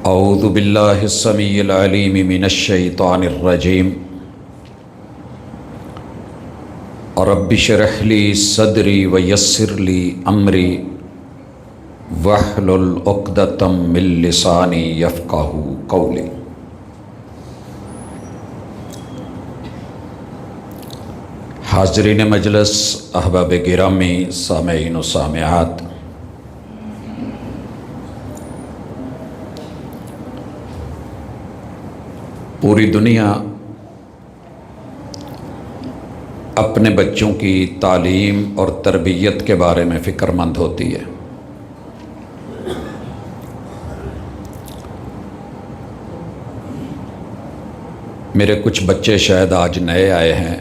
اعوذ باللہ السمیع العلیم من الشیطان الرجیم رب اشرح لی صدری ویسر لی امری واحلل عقدۃ من لسانی یفقہوا قولی۔ حاضرین مجلس، احباب گرامی، سامعین و سامعات، پوری دنیا اپنے بچوں کی تعلیم اور تربیت کے بارے میں فکر مند ہوتی ہے۔ میرے کچھ بچے شاید آج نئے آئے ہیں،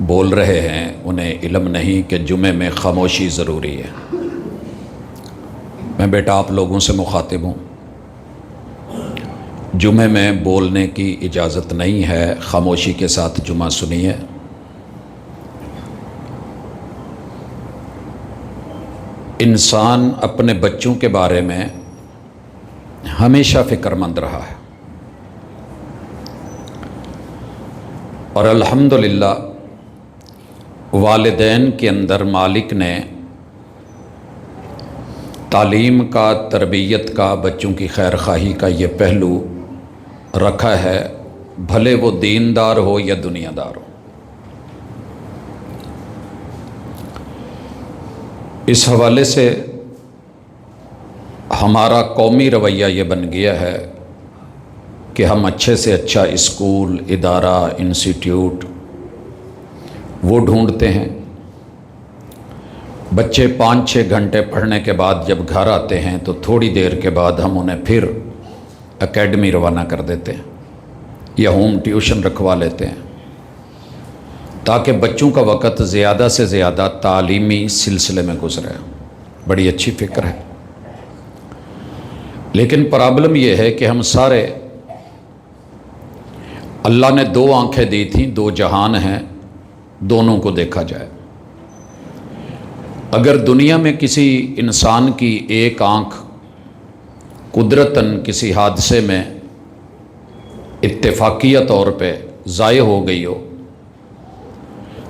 بول رہے ہیں، انہیں علم نہیں کہ جمعے میں خاموشی ضروری ہے۔ میں بیٹا آپ لوگوں سے مخاطب ہوں، جمعے میں بولنے کی اجازت نہیں ہے، خاموشی کے ساتھ جمعہ سنیے۔ انسان اپنے بچوں کے بارے میں ہمیشہ فکر مند رہا ہے، اور الحمدللہ والدین کے اندر مالک نے تعلیم کا، تربیت کا، بچوں کی خیر خواہی کا یہ پہلو رکھا ہے، بھلے وہ دیندار ہو یا دنیا دار ہو۔ اس حوالے سے ہمارا قومی رویہ یہ بن گیا ہے کہ ہم اچھے سے اچھا اسکول، ادارہ، انسٹیٹیوٹ وہ ڈھونڈتے ہیں۔ بچے 5-6 گھنٹے پڑھنے کے بعد جب گھر آتے ہیں تو تھوڑی دیر کے بعد ہم انہیں پھر اکیڈمی روانہ کر دیتے ہیں یا ہوم ٹیوشن رکھوا لیتے ہیں، تاکہ بچوں کا وقت زیادہ سے زیادہ تعلیمی سلسلے میں گزرے۔ بڑی اچھی فکر ہے، لیکن پرابلم یہ ہے کہ ہم سارے، اللہ نے 2 آنکھیں دی تھیں، 2 جہان ہیں، دونوں کو دیکھا جائے۔ اگر دنیا میں کسی انسان کی ایک آنکھ قدرتاً کسی حادثے میں اتفاقیہ طور پہ ضائع ہو گئی ہو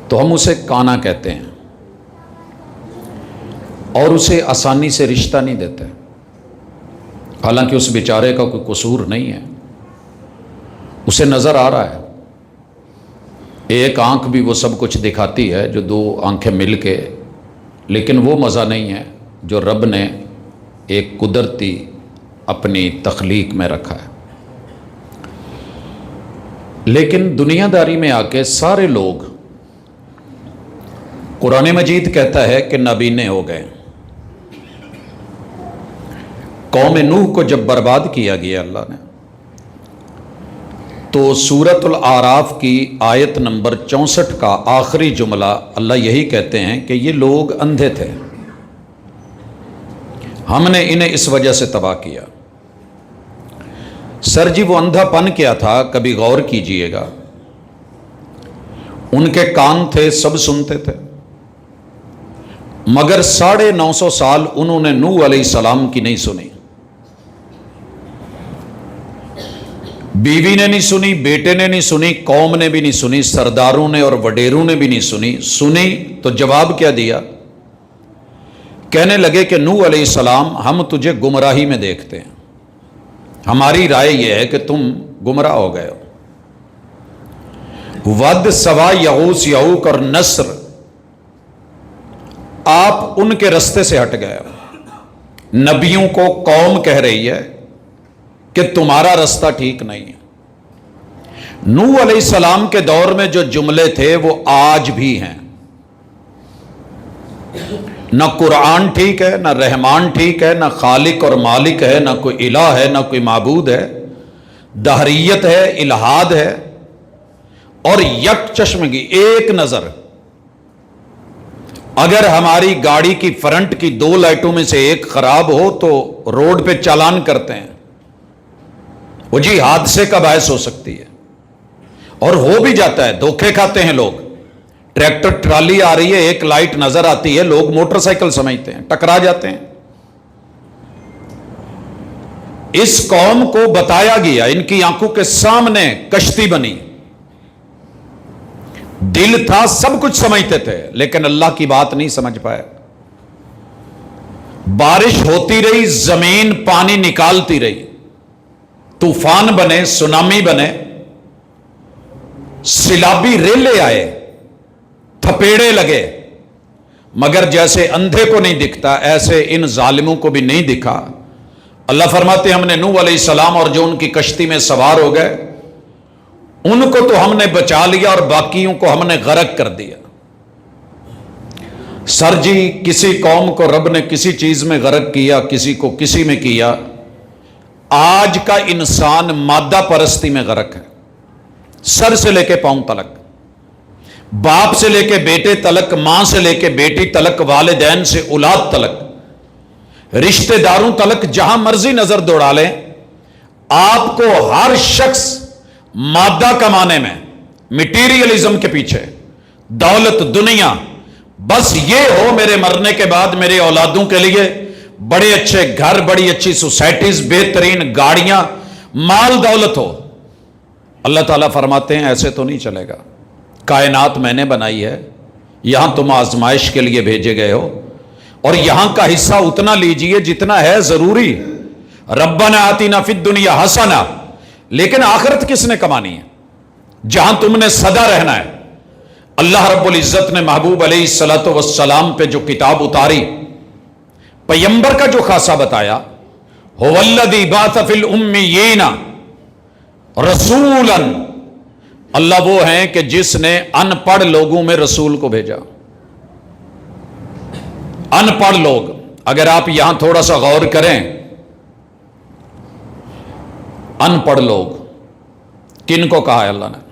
تو ہم اسے کانا کہتے ہیں، اور اسے آسانی سے رشتہ نہیں دیتے، حالانکہ اس بیچارے کا کوئی قصور نہیں ہے، اسے نظر آ رہا ہے۔ ایک آنکھ بھی وہ سب کچھ دکھاتی ہے جو 2 آنکھیں مل کے، لیکن وہ مزہ نہیں ہے جو رب نے ایک قدرتی اپنی تخلیق میں رکھا ہے۔ لیکن دنیا داری میں آ کے سارے لوگ، قرآن مجید کہتا ہے کہ نابینے ہو گئے۔ قوم نوح کو جب برباد کیا گیا اللہ نے، تو سورۃ الاعراف کی آیت نمبر 64 کا آخری جملہ اللہ یہی کہتے ہیں کہ یہ لوگ اندھے تھے، ہم نے انہیں اس وجہ سے تباہ کیا۔ سر جی وہ اندھا پن کیا تھا، کبھی غور کیجئے گا۔ ان کے کان تھے، سب سنتے تھے، مگر 950 سال انہوں نے نوح علیہ السلام کی نہیں سنی۔ بیوی نے نہیں سنی، بیٹے نے نہیں سنی، قوم نے بھی نہیں سنی، سرداروں نے اور وڈیروں نے بھی نہیں سنی۔ سنی تو جواب کیا دیا؟ کہنے لگے کہ نوح علیہ السلام ہم تجھے گمراہی میں دیکھتے ہیں، ہماری رائے یہ ہے کہ تم گمراہ ہو گئے ہو۔ ود، سوا، یغوث، یعوق اور نصر، آپ ان کے رستے سے ہٹ گئے ہو۔ نبیوں کو قوم کہہ رہی ہے کہ تمہارا رستہ ٹھیک نہیں ہے۔ نوح علیہ السلام کے دور میں جو جملے تھے وہ آج بھی ہیں۔ نہ قرآن ٹھیک ہے، نہ رحمان ٹھیک ہے، نہ خالق اور مالک ہے، نہ کوئی الہ ہے، نہ کوئی معبود ہے، دہریت ہے، الہاد ہے، اور یک چشمگی، ایک نظر۔ اگر ہماری گاڑی کی فرنٹ کی 2 لائٹوں میں سے ایک خراب ہو تو روڈ پہ چالان کرتے ہیں، وہ جی حادثے کا باعث ہو سکتی ہے، اور ہو بھی جاتا ہے، دھوکے کھاتے ہیں لوگ۔ ٹریکٹر ٹرالی آ رہی ہے، ایک لائٹ نظر آتی ہے، لوگ موٹر سائیکل سمجھتے ہیں، ٹکرا جاتے ہیں۔ اس قوم کو بتایا گیا، ان کی آنکھوں کے سامنے کشتی بنی، دل تھا، سب کچھ سمجھتے تھے، لیکن اللہ کی بات نہیں سمجھ پائے۔ بارش ہوتی رہی، زمین پانی نکالتی رہی، طوفان بنے، سونامی بنے، سیلابی ریلے آئے، تھپیڑے لگے، مگر جیسے اندھے کو نہیں دکھتا ایسے ان ظالموں کو بھی نہیں دکھا۔ اللہ فرماتے ہم نے نوح علیہ السلام اور جو ان کی کشتی میں سوار ہو گئے ان کو تو ہم نے بچا لیا اور باقیوں کو ہم نے غرق کر دیا۔ سر جی، کسی قوم کو رب نے کسی چیز میں غرق کیا، کسی کو کسی میں کیا۔ آج کا انسان مادہ پرستی میں غرق ہے، سر سے لے کے پاؤں تلک، باپ سے لے کے بیٹے تلک، ماں سے لے کے بیٹی تلک، والدین سے اولاد تلک، رشتہ داروں تلک، جہاں مرضی نظر دوڑا لیں، آپ کو ہر شخص مادہ کمانے میں، میٹیریلزم کے پیچھے، دولت، دنیا، بس یہ ہو میرے مرنے کے بعد میرے اولادوں کے لیے بڑے اچھے گھر، بڑی اچھی سوسائٹیز، بہترین گاڑیاں، مال دولت ہو۔ اللہ تعالیٰ فرماتے ہیں ایسے تو نہیں چلے گا، کائنات میں نے بنائی ہے، یہاں تم آزمائش کے لیے بھیجے گئے ہو، اور یہاں کا حصہ اتنا لیجئے جتنا ہے ضروری۔ ربنا آتنا فی الدنیا حسنہ، لیکن آخرت کس نے کمانی ہے؟ جہاں تم نے سدا رہنا ہے۔ اللہ رب العزت نے محبوب علیہ السلام پہ جو کتاب اتاری، پیمبر کا جو خاصہ بتایا، هو الذی بعث فی الامیین رسولا، اللہ وہ ہیں کہ جس نے ان پڑھ لوگوں میں رسول کو بھیجا۔ ان پڑھ لوگ، اگر آپ یہاں تھوڑا سا غور کریں، ان پڑھ لوگ کن کو کہا ہے اللہ نے؟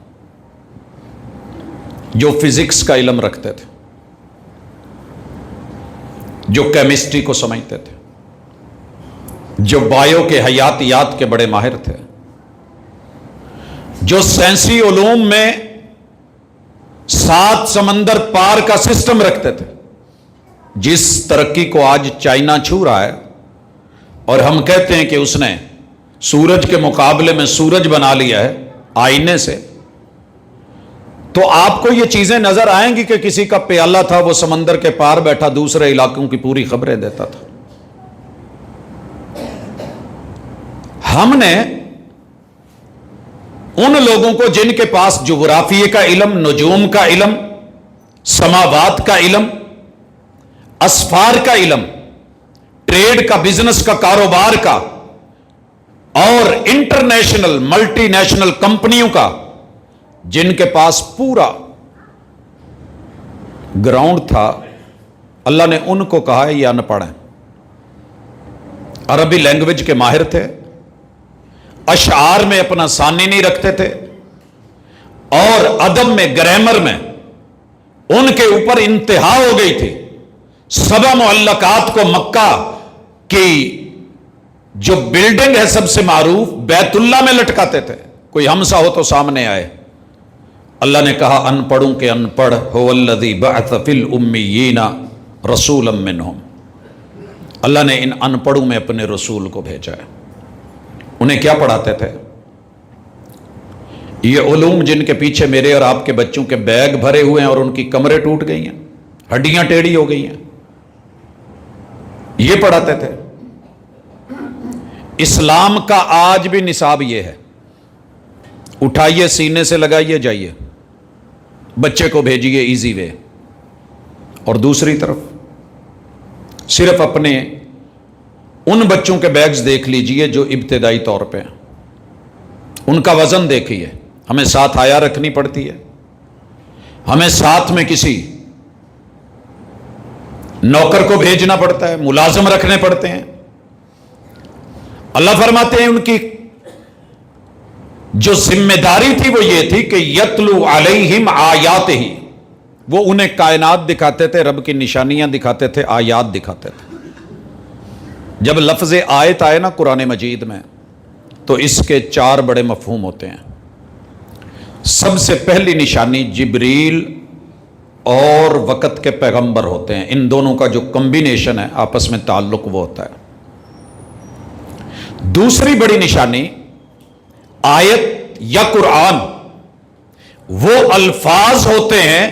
جو فزکس کا علم رکھتے تھے، جو کیمسٹری کو سمجھتے تھے، جو بایو کے حیاتیات کے بڑے ماہر تھے، جو سائنسی علوم میں 7 سمندر پار کا سسٹم رکھتے تھے، جس ترقی کو آج چائنا چھو رہا ہے، اور ہم کہتے ہیں کہ اس نے سورج کے مقابلے میں سورج بنا لیا ہے آئینے سے، تو آپ کو یہ چیزیں نظر آئیں گی کہ کسی کا پیالہ تھا، وہ سمندر کے پار بیٹھا دوسرے علاقوں کی پوری خبریں دیتا تھا۔ ہم نے ان لوگوں کو جن کے پاس جغرافیے کا علم، نجوم کا علم، سماوات کا علم، اسفار کا علم، ٹریڈ کا، بزنس کا، کاروبار کا، اور انٹرنیشنل ملٹی نیشنل کمپنیوں کا، جن کے پاس پورا گراؤنڈ تھا، اللہ نے ان کو کہا ہے یہ ان پڑھ ہیں۔ عربی لینگویج کے ماہر تھے، اشعار میں اپنا ثانی نہیں رکھتے تھے، اور ادب میں، گرامر میں ان کے اوپر انتہا ہو گئی تھی۔ 7 معلقات کو مکہ کی جو بلڈنگ ہے سب سے معروف بیت اللہ میں لٹکاتے تھے، کوئی ہمسا ہو تو سامنے آئے۔ اللہ نے کہا ان پڑھوں کے ان پڑھ، هو الذی بعث فی الامیین رسولا منہم، اللہ نے ان ان پڑھوں میں اپنے رسول کو بھیجا ہے۔ انہیں کیا پڑھاتے تھے؟ یہ علوم جن کے پیچھے میرے اور آپ کے بچوں کے بیگ بھرے ہوئے ہیں اور ان کی کمریں ٹوٹ گئی ہیں، ہڈیاں ٹیڑھی ہو گئی ہیں، یہ پڑھاتے تھے۔ اسلام کا آج بھی نصاب یہ ہے، اٹھائیے سینے سے لگائیے جائیے، بچے کو بھیجیے ایزی وے، اور دوسری طرف صرف اپنے ان بچوں کے بیگز دیکھ لیجئے جو ابتدائی طور پہ ہیں، ان کا وزن دیکھیے، ہمیں ساتھ آیا رکھنی پڑتی ہے، ہمیں ساتھ میں کسی نوکر کو بھیجنا پڑتا ہے، ملازم رکھنے پڑتے ہیں۔ اللہ فرماتے ہیں ان کی جو ذمہ داری تھی وہ یہ تھی کہ یتلو علیہم آیاتہ، وہ انہیں کائنات دکھاتے تھے، رب کی نشانیاں دکھاتے تھے، آیات دکھاتے تھے۔ جب لفظ آیت آئے نا قرآن مجید میں تو اس کے 4 بڑے مفہوم ہوتے ہیں۔ سب سے پہلی نشانی جبریل اور وقت کے پیغمبر ہوتے ہیں، ان دونوں کا جو کمبینیشن ہے آپس میں تعلق وہ ہوتا ہے۔ دوسری بڑی نشانی آیت یا قرآن وہ الفاظ ہوتے ہیں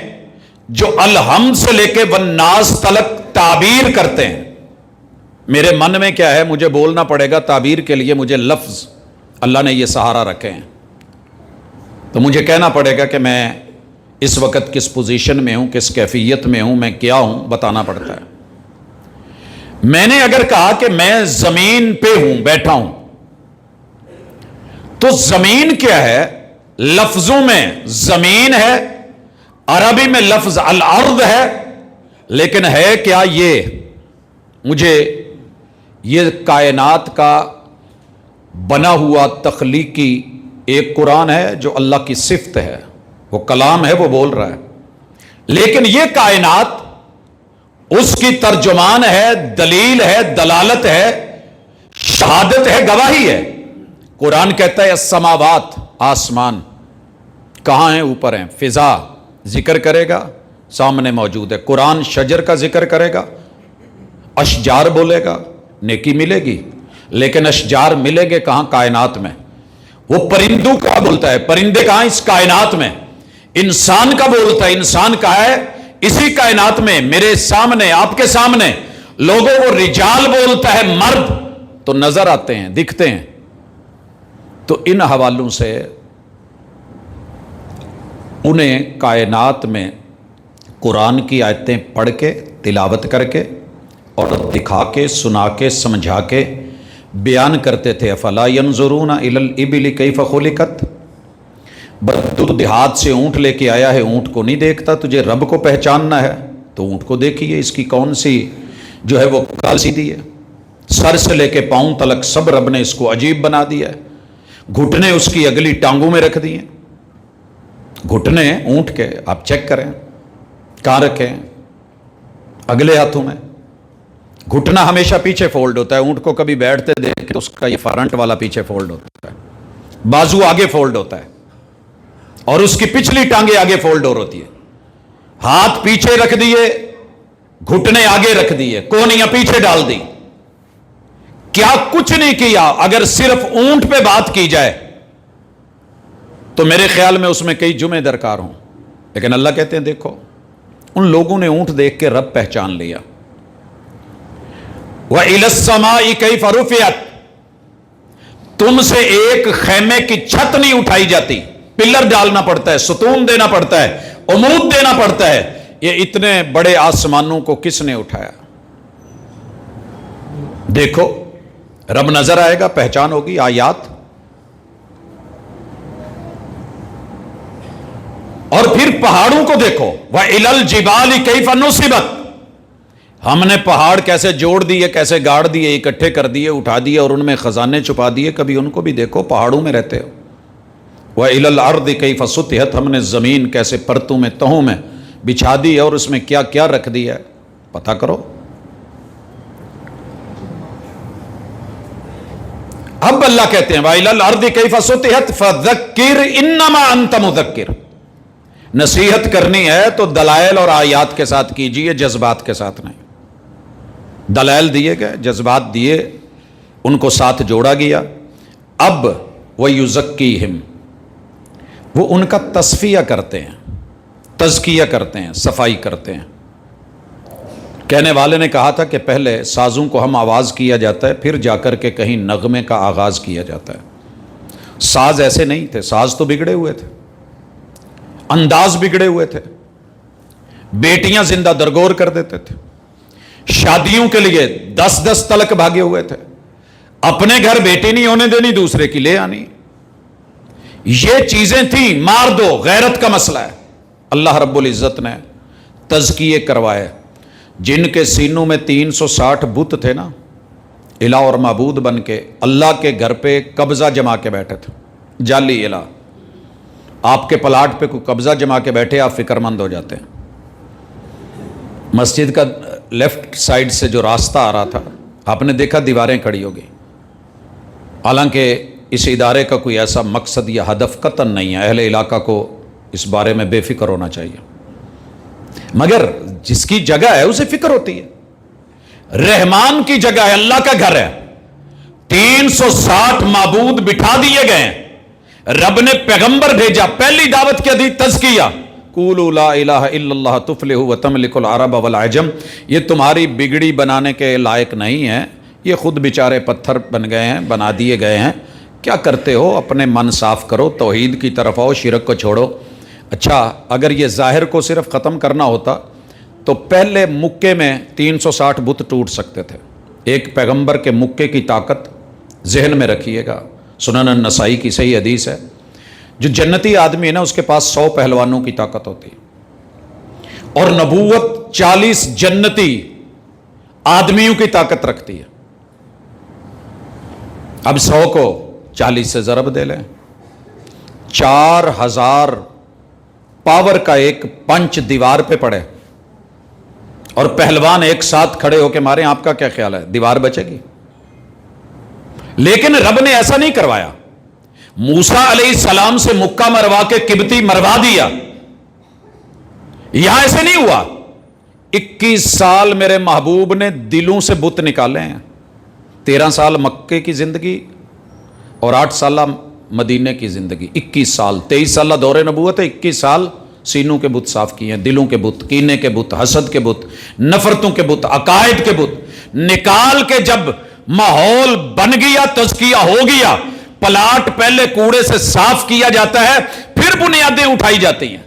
جو الحمد سے لے کے والناس تلک تعبیر کرتے ہیں. میرے من میں کیا ہے مجھے بولنا پڑے گا, تعبیر کے لیے مجھے لفظ اللہ نے یہ سہارا رکھے ہیں, تو مجھے کہنا پڑے گا کہ میں اس وقت کس پوزیشن میں ہوں, کس کیفیت میں ہوں, میں کیا ہوں, بتانا پڑتا ہے. میں نے اگر کہا کہ میں زمین پہ ہوں, بیٹھا ہوں, تو زمین کیا ہے؟ لفظوں میں زمین ہے, عربی میں لفظ الارض ہے, لیکن ہے کیا یہ؟ مجھے یہ کائنات کا بنا ہوا تخلیقی ایک قرآن ہے جو اللہ کی صفت ہے, وہ کلام ہے, وہ بول رہا ہے, لیکن یہ کائنات اس کی ترجمان ہے, دلیل ہے, دلالت ہے, شہادت ہے, گواہی ہے. قرآن کہتا ہے السماوات, آسمان کہاں ہیں؟ اوپر ہیں. فضا ذکر کرے گا, سامنے موجود ہے. قرآن شجر کا ذکر کرے گا, اشجار بولے گا, نیکی ملے گی, لیکن اشجار ملیں گے کہاں؟ کائنات میں. وہ پرندوں کا بولتا ہے, پرندے کہاں؟ اس کائنات میں. انسان کا بولتا ہے, انسان کہاں ہے؟ اسی کائنات میں, میرے سامنے, آپ کے سامنے. لوگوں کو رجال بولتا ہے, مرد تو نظر آتے ہیں, دکھتے ہیں. تو ان حوالوں سے انہیں کائنات میں قرآن کی آیتیں پڑھ کے, تلاوت کر کے اور دکھا کے, سنا کے, سمجھا کے بیان کرتے تھے. افلا ینظرون الی الابل کیف خلقت, تو دیہات سے اونٹ لے کے آیا ہے, اونٹ کو نہیں دیکھتا, تجھے رب کو پہچاننا ہے تو اونٹ کو دیکھیے, اس کی کون سی جو ہے وہ کال سیدھی ہے, سر سے لے کے پاؤں تلک سب رب نے اس کو عجیب بنا دیا ہے. گھٹنے اس کی اگلی ٹانگوں میں رکھ دیے, گھٹنے اونٹ کے آپ چیک کریں کہاں رکھے ہیں, اگلے ہاتھوں میں. گھٹنا ہمیشہ پیچھے فولڈ ہوتا ہے, اونٹ کو کبھی بیٹھتے دیکھ کے اس کا یہ فرنٹ والا پیچھے فولڈ ہوتا ہے, بازو آگے فولڈ ہوتا ہے, اور اس کی پچھلی ٹانگیں آگے فولڈ اور ہوتی ہے. ہاتھ پیچھے رکھ دیے, گھٹنے آگے رکھ دیے, کونیاں پیچھے ڈال دی. کیا کچھ نہیں کیا. اگر صرف اونٹ پہ بات کی جائے تو میرے خیال میں اس میں کئی جمعے درکار ہوں, لیکن اللہ کہتے ہیں دیکھو ان لوگوں نے اونٹ دیکھ کے رب پہچان لیا. وَإِلَى السَّمَاءِ كَيْفَ رُفِعَتْ, تم سے ایک خیمے کی چھت نہیں اٹھائی جاتی, پلر ڈالنا پڑتا ہے, ستون دینا پڑتا ہے, عمود دینا پڑتا ہے. یہ اتنے بڑے آسمانوں کو کس نے اٹھایا؟ دیکھو رب نظر آئے گا, پہچان ہوگی. آیات اور پھر پہاڑوں کو دیکھو, وَإِلَى الْجِبَالِ كَيْفَ نُصِبَتْ, ہم نے پہاڑ کیسے جوڑ دیے, کیسے گاڑ دیے, اکٹھے کر دیے, اٹھا دیے اور ان میں خزانے چھپا دیے. کبھی ان کو بھی دیکھو, پہاڑوں میں رہتے ہو. وَإِلَى الْأَرْضِ كَيْفَ سُطِحَتْ, ہم نے زمین کیسے پرتوں میں, تہوں میں بچھا دی اور اس میں کیا کیا رکھ دیا ہے, پتہ کرو. اب اللہ کہتے ہیں وَإِلَى الْأَرْضِ كَيْفَ سُطِحَتْ فَذَكِّرْ إِنَّمَا أَنْتَ مُذَكِّرٌ, نصیحت کرنی ہے تو دلائل اور آیات کے ساتھ کیجئے, جذبات کے ساتھ نہیں. دلائل دیے گئے, جذبات دیے, ان کو ساتھ جوڑا گیا. اب وَيُزَكِّيهِمْ, وہ ان کا تصفیہ کرتے ہیں, تزکیہ کرتے ہیں, صفائی کرتے ہیں. کہنے والے نے کہا تھا کہ پہلے سازوں کو ہم آواز کیا جاتا ہے, پھر جا کر کے کہیں نغمے کا آغاز کیا جاتا ہے. ساز ایسے نہیں تھے, ساز تو بگڑے ہوئے تھے, انداز بگڑے ہوئے تھے. بیٹیاں زندہ درگور کر دیتے تھے, شادیوں کے لیے 10 تلک بھاگے ہوئے تھے. اپنے گھر بیٹی نہیں ہونے دینی, دوسرے کی لے آنی. یہ چیزیں تھیں, مار دو, غیرت کا مسئلہ ہے. اللہ رب العزت نے تزکیے کروائے. جن کے سینوں میں 360 بت تھے نا, الہ اور معبود بن کے اللہ کے گھر پہ قبضہ جما کے بیٹھے تھے, جعلی الہ. آپ کے پلاٹ پہ کوئی قبضہ جما کے بیٹھے, آپ فکر مند ہو جاتے ہیں. مسجد کا لیفٹ سائیڈ سے جو راستہ آ رہا تھا, آپ نے دیکھا دیواریں کھڑی ہو گئی. حالانکہ اس ادارے کا کوئی ایسا مقصد یا ہدف قطعاً نہیں ہے, اہل علاقہ کو اس بارے میں بے فکر ہونا چاہیے. مگر جس کی جگہ ہے اسے فکر ہوتی ہے. رحمان کی جگہ ہے, اللہ کا گھر ہے, 360 معبود بٹھا دیے گئے ہیں، رب نے پیغمبر بھیجا، پہلی دعوت کیا دی؟ تزکیہ، قولوا لا الہ الا اللہ تفلحوا وتملکوا العرب والعجم۔ یہ تمہاری بگڑی بنانے کے لائق نہیں ہے، یہ خود بیچارے پتھر بن گئے ہیں، بنا دیے گئے ہیں، کیا کرتے ہو؟ اپنے من صاف کرو، توحید کی طرف آؤ، شرک کو چھوڑو۔ اچھا، اگر یہ ظاہر کو صرف ختم کرنا ہوتا تو پہلے مکے میں 360 بت ٹوٹ سکتے تھے۔ ایک پیغمبر کے مکے کی طاقت ذہن میں رکھیے گا، سنن النسائی کی صحیح حدیث ہے، جو جنتی آدمی ہے نا اس کے پاس 100 پہلوانوں کی طاقت ہوتی ہے، اور نبوت 40 جنتی آدمیوں کی طاقت رکھتی ہے۔ اب 100 کو 40 سے ضرب دے لیں، 4000 پاور کا ایک پنچ دیوار پہ پڑے اور پہلوان ایک ساتھ کھڑے ہو کے مارے، آپ کا کیا خیال ہے؟ دیوار بچے گی؟ لیکن رب نے ایسا نہیں کروایا۔ موسیٰ علیہ السلام سے مکہ مروا کے قبطی مروا دیا، یہاں ایسے نہیں ہوا۔ 21 سال میرے محبوب نے دلوں سے بت نکالے ہیں، 13 سال مکے کی زندگی اور 8 سالہ مدینے کی زندگی، 21 سال، 23 سالہ دور نبوت ہے، 21 سال سینوں کے بت صاف کیے ہیں، دلوں کے بت، کینے کے بت، حسد کے بت، نفرتوں کے بت، عقائد کے بت نکال کے جب ماحول بن گیا، تزکیہ ہو گیا، پلاٹ پہلے کوڑے سے صاف کیا جاتا ہے، پھر بنیادیں اٹھائی جاتی ہیں۔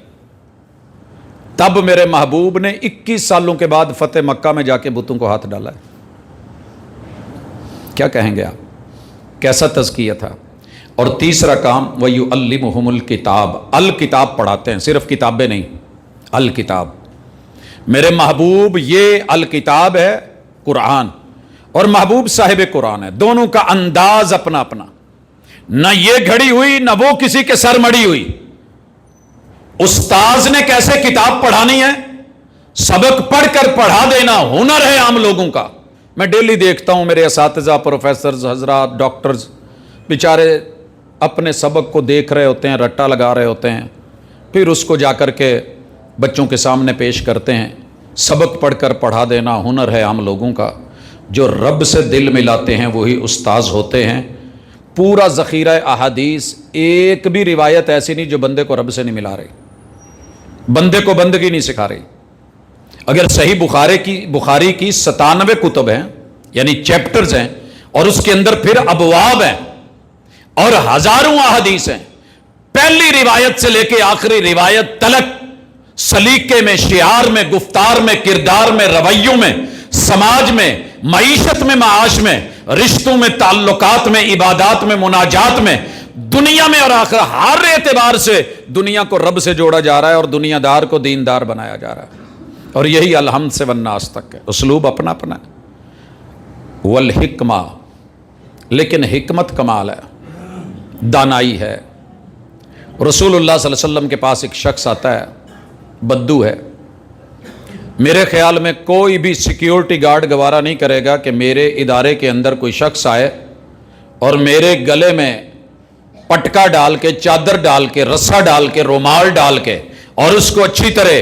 تب میرے محبوب نے 21 سالوں کے بعد فتح مکہ میں جا کے بتوں کو ہاتھ ڈالا ہے۔ کیا کہیں گے آپ؟ کیسا تزکیہ تھا؟ اور تیسرا کام وَيُعَلِّمُهُمُ الْكِتَابَ، الکتاب پڑھاتے ہیں، صرف کتابیں نہیں، الکتاب۔ میرے محبوب یہ الکتاب ہے قرآن، اور محبوب صاحب قرآن ہے، دونوں کا انداز اپنا اپنا، نہ یہ گھڑی ہوئی نہ وہ کسی کے سر مڑی ہوئی۔ استاذ نے کیسے کتاب پڑھانی ہے؟ سبق پڑھ کر پڑھا دینا ہنر ہے عام لوگوں کا۔ میں ڈیلی دیکھتا ہوں میرے اساتذہ، پروفیسرز، حضرات، ڈاکٹرز بیچارے اپنے سبق کو دیکھ رہے ہوتے ہیں، رٹا لگا رہے ہوتے ہیں، پھر اس کو جا کر کے بچوں کے سامنے پیش کرتے ہیں۔ سبق پڑھ کر پڑھا دینا ہنر ہے عام لوگوں کا، جو رب سے دل ملاتے ہیں وہی استاذ ہوتے ہیں۔ پورا ذخیرہ احادیث، ایک بھی روایت ایسی نہیں جو بندے کو رب سے نہیں ملا رہی، بندے کو بندگی نہیں سکھا رہی۔ اگر صحیح بخاری کی 97 کتب ہیں، یعنی چیپٹرز ہیں، اور اس کے اندر پھر ابواب ہیں اور ہزاروں احادیث ہیں، پہلی روایت سے لے کے آخری روایت تلک، سلیقے میں، شعار میں، گفتار میں، کردار میں، رویوں میں، سماج میں، معیشت میں، معاش میں، رشتوں میں، تعلقات میں، عبادات میں، مناجات میں، دنیا میں اور آخر، ہر اعتبار سے دنیا کو رب سے جوڑا جا رہا ہے اور دنیا دار کو دیندار بنایا جا رہا ہے۔ اور یہی الحمد سے والناس تک ہے، اسلوب اپنا اپنا ہے۔ والحکمہ، لیکن حکمت کمال ہے، دانائی ہے۔ رسول اللہ صلی اللہ علیہ وسلم کے پاس ایک شخص آتا ہے، بدو ہے۔ میرے خیال میں کوئی بھی سیکیورٹی گارڈ گوارا نہیں کرے گا کہ میرے ادارے کے اندر کوئی شخص آئے اور میرے گلے میں پٹکا ڈال کے، چادر ڈال کے، رسا ڈال کے، رومال ڈال کے، اور اس کو اچھی طرح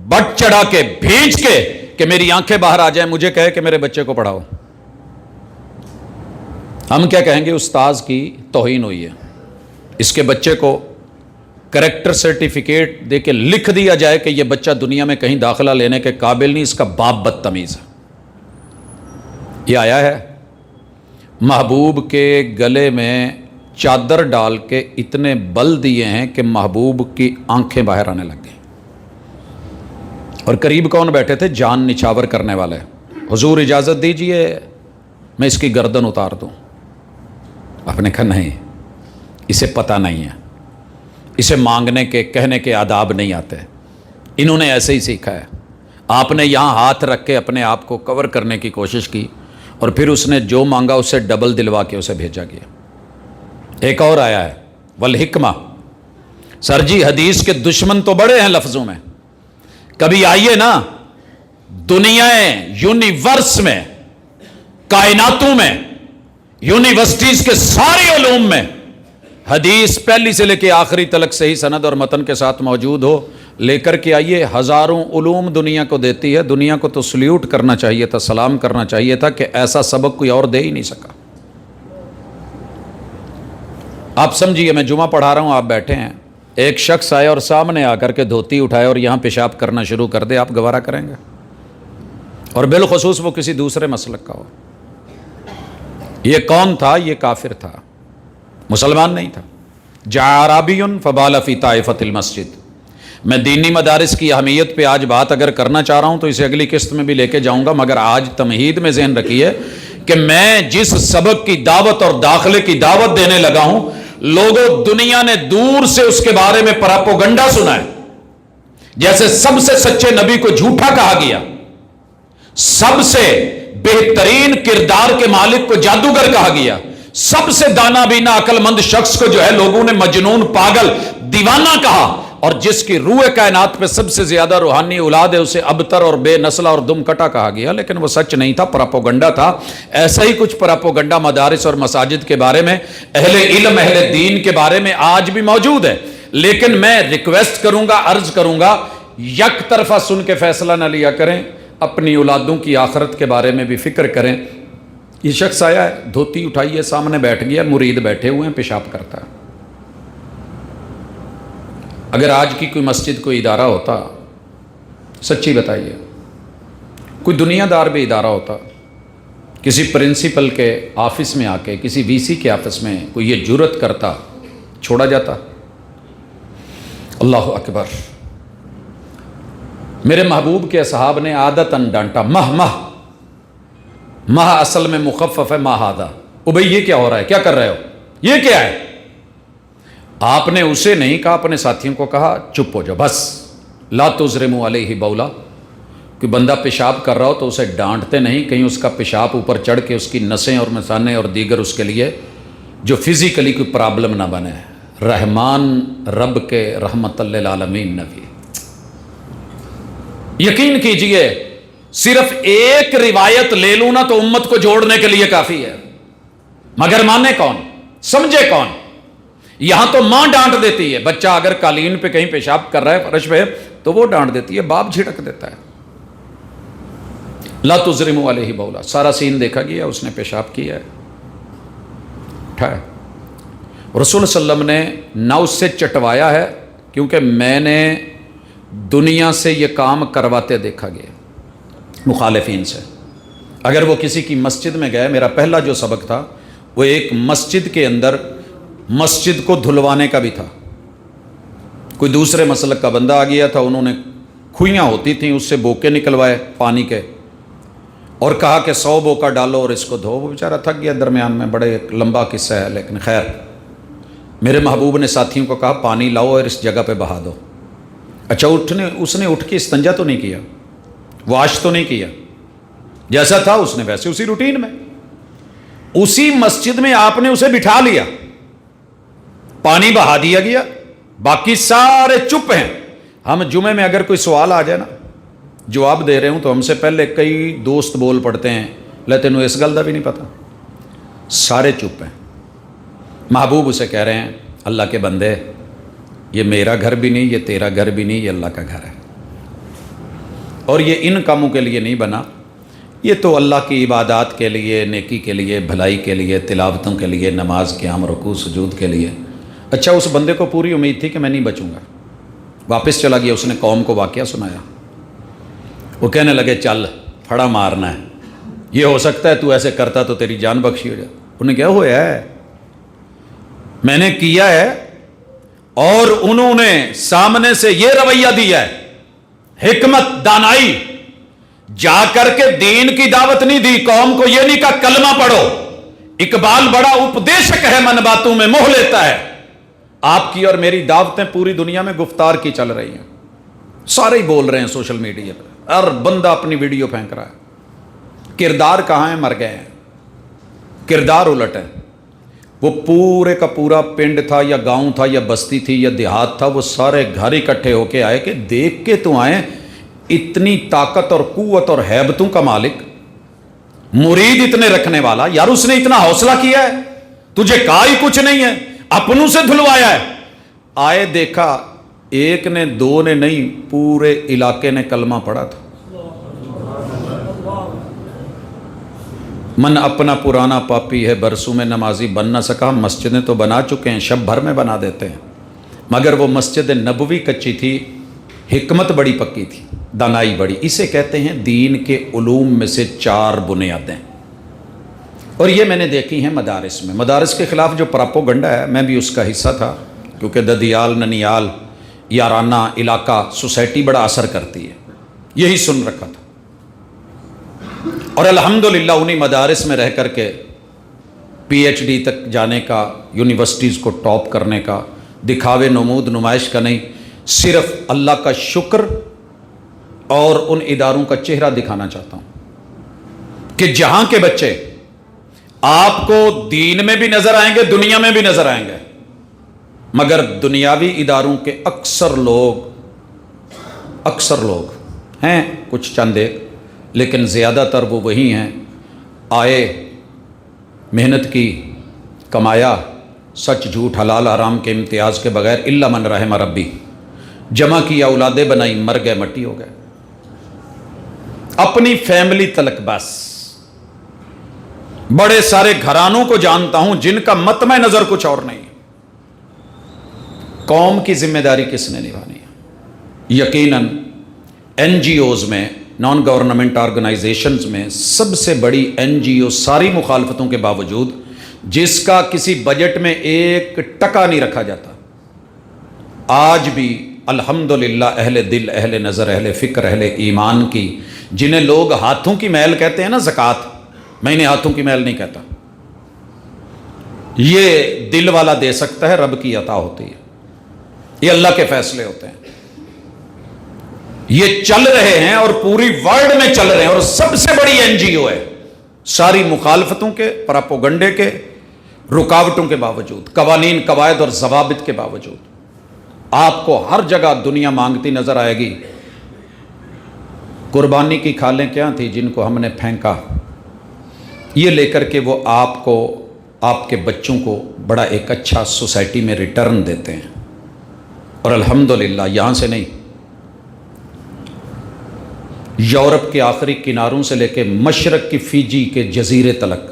بٹ چڑھا کے بھیج کے کہ میری آنکھیں باہر آ جائیں، مجھے کہے کہ میرے بچے کو پڑھاؤ۔ ہم کیا کہیں گے؟ استاذ کی توہین ہوئی ہے۔ اس کے بچے کو کریکٹر سرٹیفکیٹ دے کے لکھ دیا جائے کہ یہ بچہ دنیا میں کہیں داخلہ لینے کے قابل نہیں، اس کا باپ بدتمیز ہے۔ یہ آیا ہے محبوب کے گلے میں چادر ڈال کے اتنے بل دیے ہیں کہ محبوب کی آنکھیں باہر آنے لگ گئیں۔ اور قریب کون بیٹھے تھے؟ جان نچھاور کرنے والے۔ حضور اجازت دیجئے میں اس کی گردن اتار دوں۔ آپ نے کہا نہیں، اسے پتہ نہیں ہے، اسے مانگنے کے، کہنے کے آداب نہیں آتے، انہوں نے ایسے ہی سیکھا ہے۔ آپ نے یہاں ہاتھ رکھ کے اپنے آپ کو کور کرنے کی کوشش کی، اور پھر اس نے جو مانگا اسے ڈبل دلوا کے اسے بھیجا گیا۔ ایک اور آیا ہے والحکمہ۔ سر جی حدیث کے دشمن تو بڑے ہیں لفظوں میں، کبھی آئیے نا دنیا یونیورس میں، کائناتوں میں، یونیورسٹیز کے سارے علوم میں حدیث پہلی سے لے کے آخری تلک صحیح سند اور متن کے ساتھ موجود ہو، لے کر کے آئیے۔ ہزاروں علوم دنیا کو دیتی ہے، دنیا کو تو سلیوٹ کرنا چاہیے تھا، سلام کرنا چاہیے تھا کہ ایسا سبق کوئی اور دے ہی نہیں سکا۔ آپ سمجھیے میں جمعہ پڑھا رہا ہوں، آپ بیٹھے ہیں، ایک شخص آئے اور سامنے آ کر کے دھوتی اٹھائے اور یہاں پیشاب کرنا شروع کر دے، آپ گوارا کریں گے؟ اور بالخصوص وہ کسی دوسرے مسلک کا ہو۔ یہ کون تھا؟ یہ کافر تھا، مسلمان نہیں تھا۔ جاء اعرابی فبال فی طائفۃ المسجد۔ میں دینی مدارس کی اہمیت پہ آج بات اگر کرنا چاہ رہا ہوں تو اسے اگلی قسط میں بھی لے کے جاؤں گا، مگر آج تمہید میں ذہن رکھیے کہ میں جس سبق کی دعوت اور داخلے کی دعوت دینے لگا ہوں، لوگوں دنیا نے دور سے اس کے بارے میں پراپوگنڈا سنا ہے۔ جیسے سب سے سچے نبی کو جھوٹا کہا گیا، سب سے بہترین کردار کے مالک کو جادوگر کہا گیا، سب سے دانا بینا عقل مند شخص کو جو ہے لوگوں نے مجنون، پاگل، دیوانہ کہا، اور جس کی روح کائنات پہ سب سے زیادہ روحانی اولاد ہے اسے ابتر اور بے نسلہ اور دم کٹا کہا گیا، لیکن وہ سچ نہیں تھا، پراپوگنڈا تھا۔ ایسا ہی کچھ پراپوگنڈا مدارس اور مساجد کے بارے میں، اہل علم، اہل دین کے بارے میں آج بھی موجود ہے، لیکن میں ریکویسٹ کروں گا، عرض کروں گا، یک طرفہ سن کے فیصلہ نہ لیا کریں، اپنی اولادوں کی آخرت کے بارے میں بھی فکر کریں۔ یہ شخص آیا ہے، دھوتی اٹھائی ہے، سامنے بیٹھ گیا، مرید بیٹھے ہوئے ہیں، پیشاب کرتا ہے۔ اگر آج کی کوئی مسجد، کوئی ادارہ ہوتا، سچی بتائیے، کوئی دنیا دار بھی ادارہ ہوتا، کسی پرنسپل کے آفس میں آ کے، کسی وی سی کے آفس میں کوئی یہ جرت کرتا، چھوڑا جاتا؟ اللہ اکبر۔ میرے محبوب کے اصحاب نے عادتاً ڈانٹا، مہ اصل میں مخفف ہے ما ہذا، او بھئی یہ کیا ہو رہا ہے، کیا کر رہے ہو، یہ کیا ہے؟ آپ نے اسے نہیں کہا، اپنے ساتھیوں کو کہا چپ ہو جاؤ، بس لا تزرموا علیہ بولا۔ کوئی بندہ پیشاب کر رہا ہو تو اسے ڈانٹتے نہیں، کہیں اس کا پیشاب اوپر چڑھ کے اس کی نسیں اور مثانے اور دیگر اس کے لیے جو فزیکلی کوئی پرابلم نہ بنے۔ رحمان رب کے رحمت للعالمین نبی، یقین کیجئے صرف ایک روایت لے لوں نا تو امت کو جوڑنے کے لیے کافی ہے، مگر مانے کون، سمجھے کون؟ یہاں تو ماں ڈانٹ دیتی ہے، بچہ اگر قالین پہ کہیں پیشاب کر رہا ہے فرش پہ تو وہ ڈانٹ دیتی ہے، باپ جھڑک دیتا ہے۔ لا تزرموا علیہ بولا، سارا سین دیکھا گیا، اس نے پیشاب کیا ہے، اٹھایا۔ رسول صلی اللہ علیہ وسلم نے نہ اس سے چٹوایا ہے، کیونکہ میں نے دنیا سے یہ کام کرواتے دیکھا گیا مخالفین سے۔ اگر وہ کسی کی مسجد میں گئے، میرا پہلا جو سبق تھا وہ ایک مسجد کے اندر مسجد کو دھلوانے کا بھی تھا۔ کوئی دوسرے مسلک کا بندہ آ گیا تھا، انہوں نے کھوئیاں ہوتی تھیں اس سے بوکے نکلوائے پانی کے، اور کہا کہ 100 بوکا ڈالو اور اس کو دھو۔ وہ بیچارہ تھک گیا، درمیان میں بڑے ایک لمبا قصہ ہے، لیکن خیر میرے محبوب نے ساتھیوں کو کہا پانی لاؤ اور اس جگہ پہ بہا دو۔ اچھا اس نے اٹھ کے استنجا تو نہیں کیا، واش تو نہیں کیا، جیسا تھا اس نے ویسے اسی روٹین میں، اسی مسجد میں آپ نے اسے بٹھا لیا، پانی بہا دیا گیا، باقی سارے چپ ہیں۔ ہم جمعے میں اگر کوئی سوال آ جائے نا، جواب دے رہے ہوں تو ہم سے پہلے کئی دوست بول پڑتے ہیں، لیکن وہ اس گل کا بھی نہیں پتا، سارے چپ ہیں۔ محبوب اسے کہہ رہے ہیں اللہ کے بندے، یہ میرا گھر بھی نہیں، یہ تیرا گھر بھی نہیں، یہ اللہ کا گھر ہے، اور یہ ان کاموں کے لیے نہیں بنا، یہ تو اللہ کی عبادات کے لیے، نیکی کے لیے، بھلائی کے لیے، تلاوتوں کے لیے، نماز قیام رکوع سجود کے لیے۔ اچھا اس بندے کو پوری امید تھی کہ میں نہیں بچوں گا، واپس چلا گیا، اس نے قوم کو واقعہ سنایا، وہ کہنے لگے چل پھڑا مارنا ہے، یہ ہو سکتا ہے تو ایسے کرتا تو تیری جان بخشی ہو جائے۔ انہوں نے کیا ہوا ہے، میں نے کیا ہے، اور انہوں نے سامنے سے یہ رویہ دیا ہے، حکمت دانائی، جا کر کے دین کی دعوت نہیں دی، قوم کو یہ نہیں کہا کلمہ پڑھو۔ اقبال بڑا اپدیشک ہے، من باتوں میں موہ لیتا ہے۔ آپ کی اور میری دعوتیں پوری دنیا میں گفتار کی چل رہی ہیں، سارے ہی بول رہے ہیں سوشل میڈیا پہ، ہر بندہ اپنی ویڈیو پھینک رہا ہے۔ کردار کہاں ہیں؟ مر گئے ہیں، کردار الٹ ہے۔ وہ پورے کا پورا پنڈ تھا یا گاؤں تھا یا بستی تھی یا دیہات تھا، وہ سارے گھر اکٹھے ہو کے آئے کہ دیکھ کے تو آئے، اتنی طاقت اور قوت اور ہیبتوں کا مالک، مرید اتنے رکھنے والا، یار اس نے اتنا حوصلہ کیا ہے، تجھے کہا ہی کچھ نہیں ہے، اپنوں سے دھلوایا ہے۔ آئے دیکھا، ایک نے دو نے نہیں، پورے علاقے نے کلمہ پڑھا تھا۔ من اپنا پرانا پاپی ہے، برسوں میں نمازی بن نہ سکا. ہم مسجدیں تو بنا چکے ہیں، شب بھر میں بنا دیتے ہیں، مگر وہ مسجد نبوی کچی تھی، حکمت بڑی پکی تھی، دانائی بڑی. اسے کہتے ہیں دین کے علوم میں سے 4 بنیادیں. اور یہ میں نے دیکھی ہیں مدارس میں. مدارس کے خلاف جو پراپوگنڈا ہے، میں بھی اس کا حصہ تھا، کیونکہ ددیال، ننیال، یارانہ علاقہ سوسائٹی بڑا اثر کرتی ہے، یہی سن رکھا تھا. اور الحمدللہ انہی مدارس میں رہ کر کے پی ایچ ڈی تک جانے کا، یونیورسٹیز کو ٹاپ کرنے کا، دکھاوے نمود نمائش کا نہیں، صرف اللہ کا شکر اور ان اداروں کا چہرہ دکھانا چاہتا ہوں کہ جہاں کے بچے آپ کو دین میں بھی نظر آئیں گے، دنیا میں بھی نظر آئیں گے، مگر دنیاوی اداروں کے اکثر لوگ ہیں، کچھ چند ایک، لیکن زیادہ تر وہ وہی ہیں، آئے، محنت کی، کمایا، سچ جھوٹ حلال حرام کے امتیاز کے بغیر، الا من رحم ربی، جمع کیا، اولادیں بنائی، مر گئے، مٹی ہو گئے، اپنی فیملی تلک بس. بڑے سارے گھرانوں کو جانتا ہوں جن کا مطمع نظر کچھ اور نہیں. قوم کی ذمہ داری کس نے نبھانی ہے؟ یقیناً این جی اوز میں، نان گورنمنٹ آرگنائزیشنز میں سب سے بڑی این جی او، ساری مخالفتوں کے باوجود، جس کا کسی بجٹ میں 1 ٹکا نہیں رکھا جاتا، آج بھی الحمدللہ اہل دل، اہل نظر، اہل فکر، اہل ایمان کی، جنہیں لوگ ہاتھوں کی میل کہتے ہیں نا، زکوٰۃ، میں انہیں ہاتھوں کی میل نہیں کہتا، یہ دل والا دے سکتا ہے، رب کی عطا ہوتی ہے، یہ اللہ کے فیصلے ہوتے ہیں. یہ چل رہے ہیں اور پوری ورلڈ میں چل رہے ہیں، اور سب سے بڑی این جی او ہے، ساری مخالفتوں کے، پراپوگنڈے کے، رکاوٹوں کے باوجود، قوانین، قواعد اور ضوابط کے باوجود. آپ کو ہر جگہ دنیا مانگتی نظر آئے گی. قربانی کی کھالیں کیا تھی جن کو ہم نے پھینکا، یہ لے کر کے وہ آپ کو، آپ کے بچوں کو بڑا ایک اچھا سوسائٹی میں ریٹرن دیتے ہیں. اور الحمدللہ یہاں سے نہیں، یورپ کے آخری کناروں سے لے کے مشرق کی فیجی کے جزیرے تلک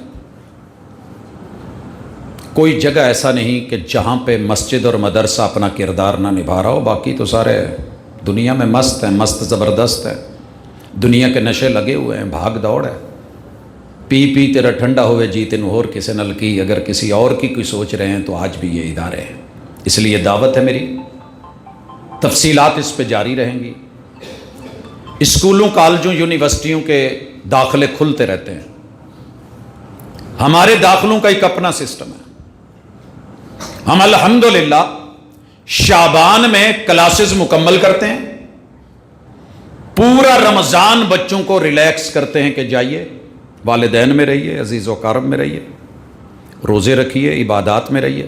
کوئی جگہ ایسا نہیں کہ جہاں پہ مسجد اور مدرسہ اپنا کردار نہ نبھا رہا ہو. باقی تو سارے دنیا میں مست ہیں، مست زبردست ہے، دنیا کے نشے لگے ہوئے ہیں، بھاگ دوڑ ہے، پی پی تیرا ٹھنڈا ہوئے جی تین اور کسے نل کی. اگر کسی اور کی کوئی سوچ رہے ہیں تو آج بھی یہ ادارے ہیں. اس لیے دعوت ہے میری، تفصیلات اس پہ جاری رہیں گی. اسکولوں، کالجوں، یونیورسٹیوں کے داخلے کھلتے رہتے ہیں. ہمارے داخلوں کا ایک اپنا سسٹم ہے. ہم الحمدللہ شعبان میں کلاسز مکمل کرتے ہیں، پورا رمضان بچوں کو ریلیکس کرتے ہیں کہ جائیے، والدین میں رہیے، عزیز و اقارب میں رہیے، روزے رکھیے، عبادات میں رہیے.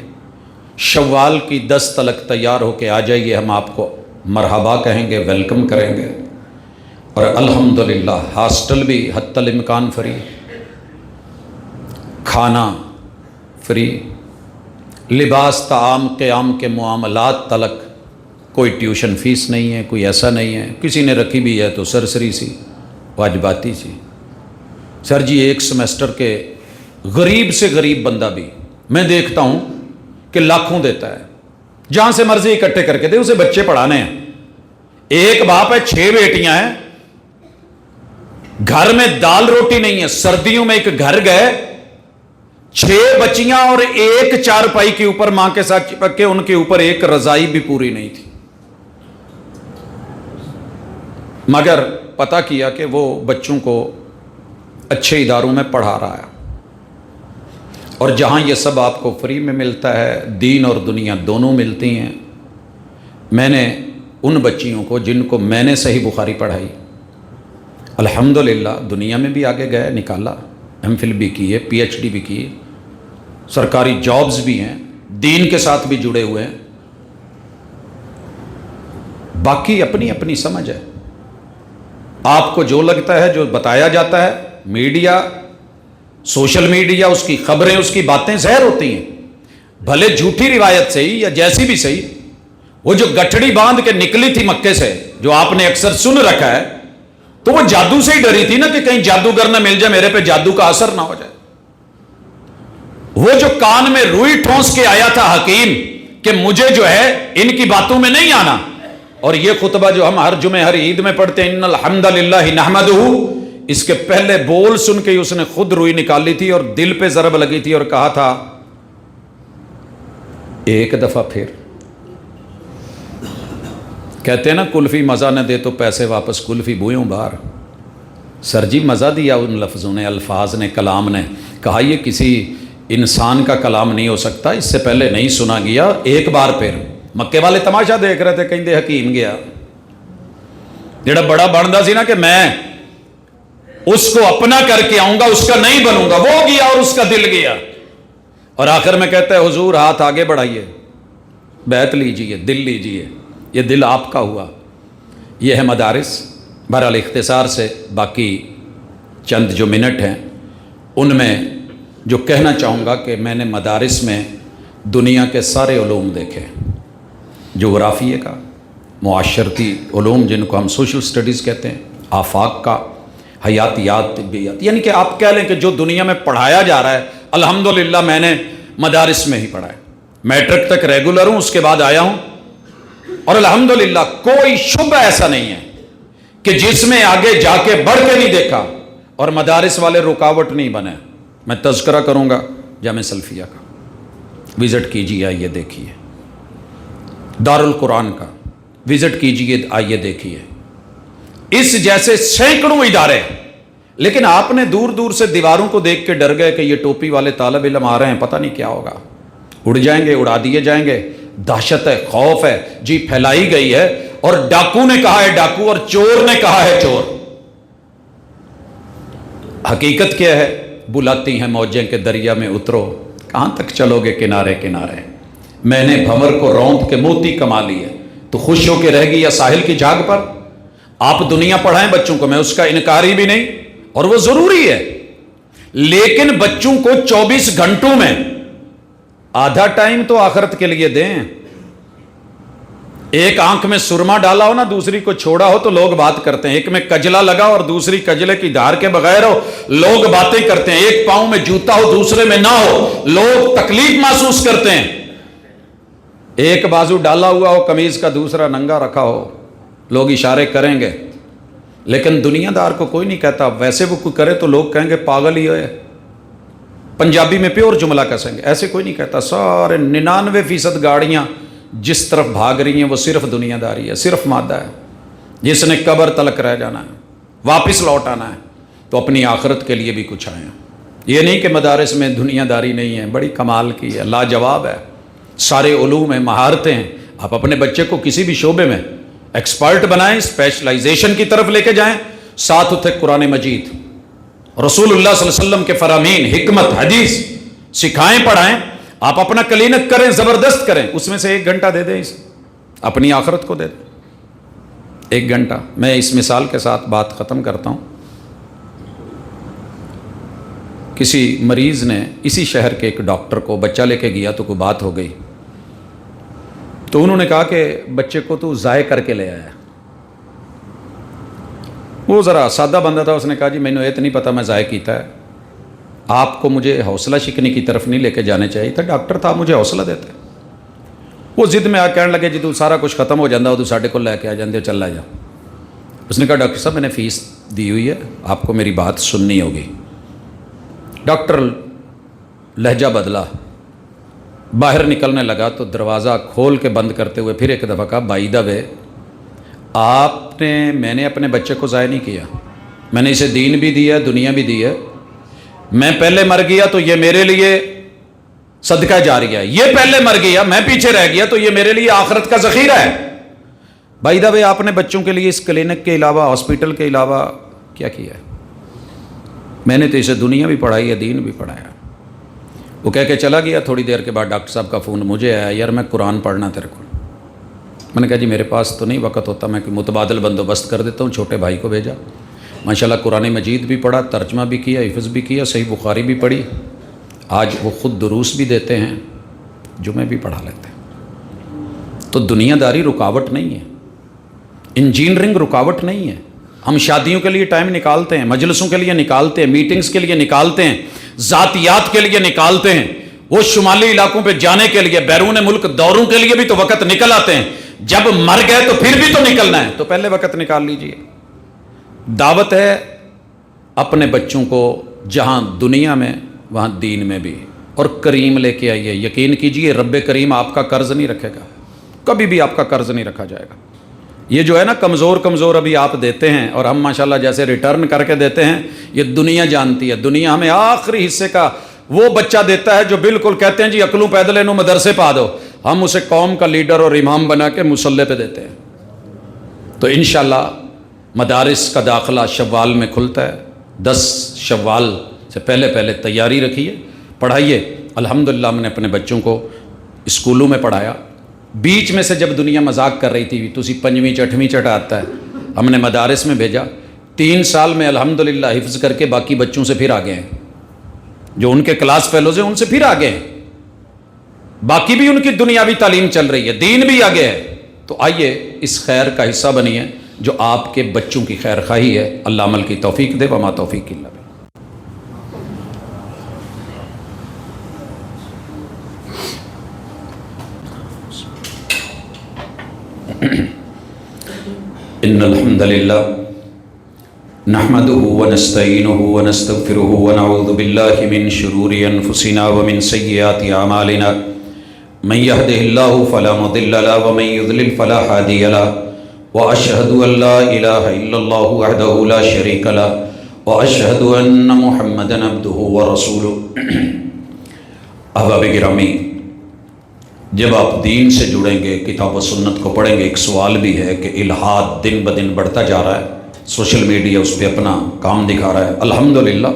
شوال کی 10 تلک تیار ہو کے آ جائیے، ہم آپ کو مرحبا کہیں گے، ویلکم کریں گے. اور الحمدللہ ہاسٹل بھی حتی الامکان فری، کھانا فری، لباس، طعام، قیام کے معاملات تلک کوئی ٹیوشن فیس نہیں ہے، کوئی ایسا نہیں ہے. کسی نے رکھی بھی ہے تو سرسری سی، واجباتی سی. سر جی ایک سمیسٹر کے غریب سے غریب بندہ بھی میں دیکھتا ہوں کہ لاکھوں دیتا ہے، جہاں سے مرضی اکٹھے کر کے دے، اسے بچے پڑھانے ہیں. ایک باپ ہے، 6 بیٹیاں ہیں، گھر میں دال روٹی نہیں ہے. سردیوں میں ایک گھر گئے، 6 بچیاں اور 1 چارپائی کے اوپر ماں کے ساتھ چپک کے، ان کے اوپر ایک رضائی بھی پوری نہیں تھی. مگر پتہ کیا کہ وہ بچوں کو اچھے اداروں میں پڑھا رہا ہے. اور جہاں یہ سب آپ کو فری میں ملتا ہے، دین اور دنیا دونوں ملتی ہیں. میں نے ان بچیوں کو جن کو میں نے صحیح بخاری پڑھائی، الحمدللہ دنیا میں بھی آگے گئے، نکالا، ایم فل بھی کیے، پی ایچ ڈی بھی کیے، سرکاری جابز بھی ہیں، دین کے ساتھ بھی جڑے ہوئے ہیں. باقی اپنی اپنی سمجھ ہے. آپ کو جو لگتا ہے، جو بتایا جاتا ہے، میڈیا، سوشل میڈیا، اس کی خبریں، اس کی باتیں زہر ہوتی ہیں. بھلے جھوٹی روایت سے ہی یا جیسی بھی صحیح، وہ جو گٹھڑی باندھ کے نکلی تھی مکے سے، جو آپ نے اکثر سن رکھا ہے، تو وہ جادو سے ہی ڈری تھی نا کہ کہیں جادوگر نہ مل جائے، میرے پہ جادو کا اثر نہ ہو جائے۔ وہ جو کان میں روئی ٹھونس کے آیا تھا حکیم کہ مجھے جو ہے ان کی باتوں میں نہیں آنا، اور یہ خطبہ جو ہم ہر جمعہ ہر عید میں پڑھتے ہیں، ان الحمد للہ نحمدہ، اس کے پہلے بول سن کے اس نے خود روئی نکالی تھی اور دل پہ ضرب لگی تھی اور کہا تھا ایک دفعہ پھر۔ کہتے ہیں نا کلفی مزہ نہ دے تو پیسے واپس، کلفی بوئوں باہر۔ سر جی مزہ دیا ان لفظوں نے، الفاظ نے، کلام نے۔ کہا یہ کسی انسان کا کلام نہیں ہو سکتا، اس سے پہلے نہیں سنا گیا، ایک بار پھر۔ مکے والے تماشا دیکھ رہے تھے، کہیں دے حکیم گیا جڑا بڑا بنتا سی نا کہ میں اس کو اپنا کر کے آؤں گا، اس کا نہیں بنوں گا، وہ گیا اور اس کا دل گیا، اور آخر میں کہتا ہے حضور ہاتھ آگے بڑھائیے، بیعت لیجئے، دل لیجئے، یہ دل آپ کا ہوا۔ یہ ہے مدارس۔ بہرحال اختصار سے باقی چند جو منٹ ہیں ان میں جو کہنا چاہوں گا کہ میں نے مدارس میں دنیا کے سارے علوم دیکھے، جغرافیے کا، معاشرتی علوم جن کو ہم سوشل سٹڈیز کہتے ہیں، آفاق کا، حیاتیات، طبیات، یعنی کہ آپ کہہ لیں کہ جو دنیا میں پڑھایا جا رہا ہے الحمدللہ میں نے مدارس میں ہی پڑھا ہے۔ میٹرک تک ریگولر ہوں، اس کے بعد آیا ہوں، اور الحمدللہ کوئی شبہ ایسا نہیں ہے کہ جس میں آگے جا کے بڑھ کے نہیں دیکھا اور مدارس والے رکاوٹ نہیں بنے۔ میں تذکرہ کروں گا جامع سلفیہ کا، وزٹ کیجیے، آئیے دیکھیے، دارالقرآن کا وزٹ کیجیے، آئیے دیکھیے، اس جیسے سینکڑوں ادارے، لیکن آپ نے دور دور سے دیواروں کو دیکھ کے ڈر گئے کہ یہ ٹوپی والے طالب علم آ رہے ہیں، پتہ نہیں کیا ہوگا، اڑ جائیں گے، اڑا دیے جائیں گے۔ دہشت ہے، خوف ہے جی پھیلائی گئی ہے، اور ڈاکو نے کہا ہے ڈاکو، اور چور نے کہا ہے چور۔ حقیقت کیا ہے؟ بلاتی ہیں موجیں کہ دریا میں اترو، کہاں تک چلو گے کنارے کنارے، میں نے بھمر کو روند کے موتی کما لی ہے، تو خوش ہو کے رہ گئی یا ساحل کی جھاگ پر۔ آپ دنیا پڑھائیں بچوں کو، میں اس کا انکاری بھی نہیں، اور وہ ضروری ہے، لیکن بچوں کو 24 گھنٹوں میں آدھا ٹائم تو آخرت کے لیے دیں۔ ایک آنکھ میں سرما ڈالا ہو نا، دوسری کو چھوڑا ہو تو لوگ بات کرتے ہیں، ایک میں کجلا لگا اور دوسری کجلے کی دھار کے بغیر ہو، لوگ باتیں کرتے ہیں، ایک پاؤں میں جوتا ہو دوسرے میں نہ ہو، لوگ تکلیف محسوس کرتے ہیں، ایک بازو ڈالا ہوا ہو قمیض کا، دوسرا ننگا رکھا ہو، لوگ اشارے کریں گے، لیکن دنیا دار کو کوئی نہیں کہتا، ویسے وہ کوئی کرے تو لوگ کہیں گے پاگل ہی ہوئے، پنجابی میں پیور جملہ کہیں گے، ایسے کوئی نہیں کہتا۔ سارے 99% گاڑیاں جس طرف بھاگ رہی ہیں وہ صرف دنیا داری ہے، صرف مادہ ہے، جس نے قبر تلک رہ جانا ہے، واپس لوٹ آنا ہے، تو اپنی آخرت کے لیے بھی کچھ آئے ہیں۔ یہ نہیں کہ مدارس میں دنیا داری نہیں ہے، بڑی کمال کی ہے، لاجواب ہے، سارے علوم ہیں، مہارتیں ہیں۔ آپ اپنے بچے کو کسی بھی شعبے میں ایکسپرٹ بنائیں، اسپیشلائزیشن کی طرف لے کے جائیں، ساتھ اتھے قرآن مجید، رسول اللہ صلی اللہ علیہ وسلم کے فرامین، حکمت، حدیث سکھائیں، پڑھائیں۔ آپ اپنا کلینک کریں، زبردست کریں، اس میں سے 1 گھنٹہ دے دیں، اسے اپنی آخرت کو دے دیں 1 گھنٹہ۔ میں اس مثال کے ساتھ بات ختم کرتا ہوں۔ کسی مریض نے اسی شہر کے ایک ڈاکٹر کو بچہ لے کے گیا تو کوئی بات ہو گئی، تو انہوں نے کہا کہ بچے کو تو ضائع کر کے لے آیا۔ وہ ذرا سادہ بندہ تھا، اس نے کہا جی میں نے یہ تو نہیں پتا میں ضائع کیتا ہے، آپ کو مجھے حوصلہ شکنی کی طرف نہیں لے کے جانے چاہیے تھا، ڈاکٹر تھا مجھے حوصلہ دیتا۔ وہ ضد میں آ کہنے لگے جی تو سارا کچھ ختم ہو جاتا ہو تو ساڈے کو لے کے آ جاندے ہو، چل آ جا۔ اس نے کہا ڈاکٹر صاحب میں نے فیس دی ہوئی ہے، آپ کو میری بات سننی ہوگی۔ ڈاکٹر لہجہ بدلا، باہر نکلنے لگا تو دروازہ کھول کے بند کرتے ہوئے پھر ایک دفعہ کہا بائی دا وے، میں نے اپنے بچے کو ضائع نہیں کیا، میں نے اسے دین بھی دیا، دنیا بھی دی ہے، میں پہلے مر گیا تو یہ میرے لیے صدقہ جاریہ ہے، یہ پہلے مر گیا میں پیچھے رہ گیا تو یہ میرے لیے آخرت کا ذخیرہ ہے۔ بائی دا وے آپ نے بچوں کے لیے اس کلینک کے علاوہ، ہاسپٹل کے علاوہ کیا کیا ہے؟ میں نے تو اسے دنیا بھی پڑھائی ہے، دین بھی پڑھایا۔ وہ کہہ کے چلا گیا، تھوڑی دیر کے بعد ڈاکٹر صاحب کا فون مجھے آیا، یار میں قرآن پڑھنا تیرے کو۔ میں نے کہا جی میرے پاس تو نہیں وقت ہوتا، میں متبادل بندوبست کر دیتا ہوں، چھوٹے بھائی کو بھیجا، ماشاءاللہ قرآن مجید بھی پڑھا، ترجمہ بھی کیا، حفظ بھی کیا، صحیح بخاری بھی پڑھی، آج وہ خود دروس بھی دیتے ہیں، جمعے بھی پڑھا لیتے ہیں۔ تو دنیا داری رکاوٹ نہیں ہے، انجینئرنگ رکاوٹ نہیں ہے، ہم شادیوں کے لیے ٹائم نکالتے ہیں، مجلسوں کے لیے نکالتے ہیں، میٹنگز کے لیے نکالتے ہیں، ذاتیات کے لیے نکالتے ہیں، وہ شمالی علاقوں پہ جانے کے لیے، بیرون ملک دوروں کے لیے بھی تو وقت نکل آتے ہیں، جب مر گئے تو پھر بھی تو نکلنا ہے، تو پہلے وقت نکال لیجئے۔ دعوت ہے اپنے بچوں کو جہاں دنیا میں وہاں دین میں بھی، اور کریم لے کے آئیے۔ یقین کیجئے رب کریم آپ کا قرض نہیں رکھے گا، کبھی بھی آپ کا قرض نہیں رکھا جائے گا۔ یہ جو ہے نا کمزور ابھی آپ دیتے ہیں اور ہم ماشاءاللہ جیسے ریٹرن کر کے دیتے ہیں، یہ دنیا جانتی ہے۔ دنیا ہمیں آخری حصے کا وہ بچہ دیتا ہے جو بالکل کہتے ہیں جی عقلوں پیدل نو مدرسے پا دو، ہم اسے قوم کا لیڈر اور امام بنا کے مصلی پہ دیتے ہیں۔ تو انشاءاللہ مدارس کا داخلہ شوال میں کھلتا ہے، 10 شوال سے پہلے تیاری رکھیے، پڑھائیے۔ الحمدللہ میں نے اپنے بچوں کو اسکولوں میں پڑھایا۔ بیچ میں سے جب دنیا مذاق کر رہی تھی تُسی 5ویں 8ویں چٹا آتا ہے، ہم نے مدارس میں بھیجا۔ 3 سال میں الحمدللہ حفظ کر کے باقی بچوں سے پھر آگے ہیں، جو ان کے کلاس فیلوز ہیں ان سے پھر آگے ہیں، باقی بھی ان کی دنیاوی تعلیم چل رہی ہے، دین بھی آگے ہے۔ تو آئیے اس خیر کا حصہ بنیے جو آپ کے بچوں کی خیر خواہی ہے۔ اللہ عمل کی توفیق دے، وما توفیق الا باللہ۔ ان الحمد للہ نحمده ونستعینه ونستغفره ونعوذ باللہ من شرور انفسنا ومن سیئات اعمالنا من يهده الله فلا مضل له ومن يضلل فلا هادي له واشهد ان لا اله الا الله وحده لا شريك له واشهد ان محمدا عبده ورسوله۔ احباب گرامی، جب آپ دین سے جڑیں گے، کتاب و سنت کو پڑھیں گے، ایک سوال بھی ہے کہ الحاد دن بدن بڑھتا جا رہا ہے، سوشل میڈیا اس پہ اپنا کام دکھا رہا ہے۔ الحمدللہ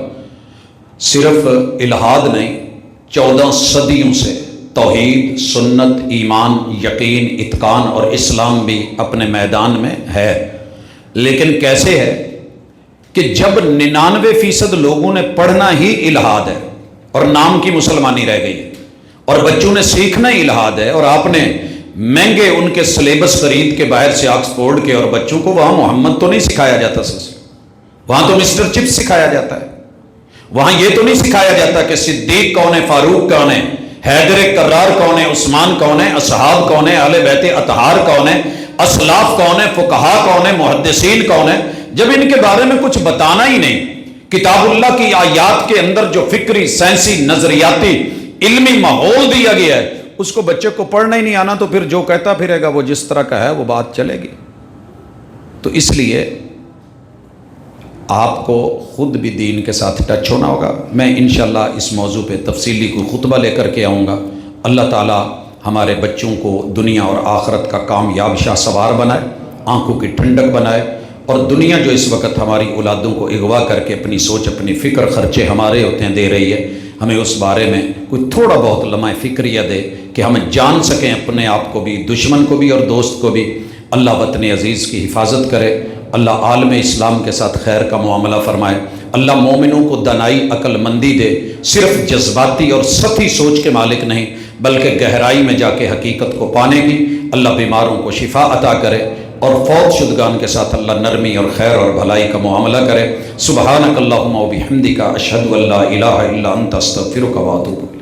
صرف الحاد نہیں، 14 صدیوں سے توحید، سنت، ایمان، یقین، اتقان اور اسلام بھی اپنے میدان میں ہے۔ لیکن کیسے ہے کہ جب 99% لوگوں نے پڑھنا ہی الحاد ہے اور نام کی مسلمانی رہ گئی ہے، اور بچوں نے سیکھنا ہی الحاد ہے، اور آپ نے مہنگے ان کے سلیبس خرید کے باہر سے آکسفورڈ کے، اور بچوں کو وہاں محمد تو نہیں سکھایا جاتا، وہاں تو مسٹر چپ سکھایا جاتا ہے، وہاں یہ تو نہیں سکھایا جاتا کہ صدیق کون ہے، فاروق کون ہے، حیدر کرار کون ہے، عثمان کون ہے، اصحاب کون ہے، اہل بیت اطہار کون ہے، اسلاف کون ہے، فقہا کون ہے، محدثین کون ہے۔ جب ان کے بارے میں کچھ بتانا ہی نہیں، کتاب اللہ کی آیات کے اندر جو فکری، سائنسی، نظریاتی، علمی ماحول دیا گیا ہے، اس کو بچے کو پڑھنا ہی نہیں آنا تو پھر جو کہتا پھرے گا وہ جس طرح کا ہے وہ بات چلے گی۔ تو اس لیے آپ کو خود بھی دین کے ساتھ ٹچ ہونا ہوگا۔ میں انشاءاللہ اس موضوع پہ تفصیلی کوئی خطبہ لے کر کے آؤں گا۔ اللہ تعالی ہمارے بچوں کو دنیا اور آخرت کا کامیاب شاہ سوار بنائے، آنکھوں کی ٹھنڈک بنائے، اور دنیا جو اس وقت ہماری اولادوں کو اغوا کر کے اپنی سوچ، اپنی فکر، خرچے ہمارے ہوتے ہیں دے رہی ہے، ہمیں اس بارے میں کوئی تھوڑا بہت لمحہ فکریہ دے کہ ہم جان سکیں اپنے آپ کو بھی، دشمن کو بھی اور دوست کو بھی۔ اللہ وطن عزیز کی حفاظت کرے، اللہ عالم اسلام کے ساتھ خیر کا معاملہ فرمائے، اللہ مومنوں کو دانائی، عقل مندی دے، صرف جذباتی اور سطحی سوچ کے مالک نہیں بلکہ گہرائی میں جا کے حقیقت کو پانے کی۔ اللہ بیماروں کو شفا عطا کرے، اور فوت شدگان کے ساتھ اللہ نرمی اور خیر اور بھلائی کا معاملہ کرے۔ سبحانک اللہم و بحمدک، اشہد ان لا الہ الا انت، استغفرک و اتوب۔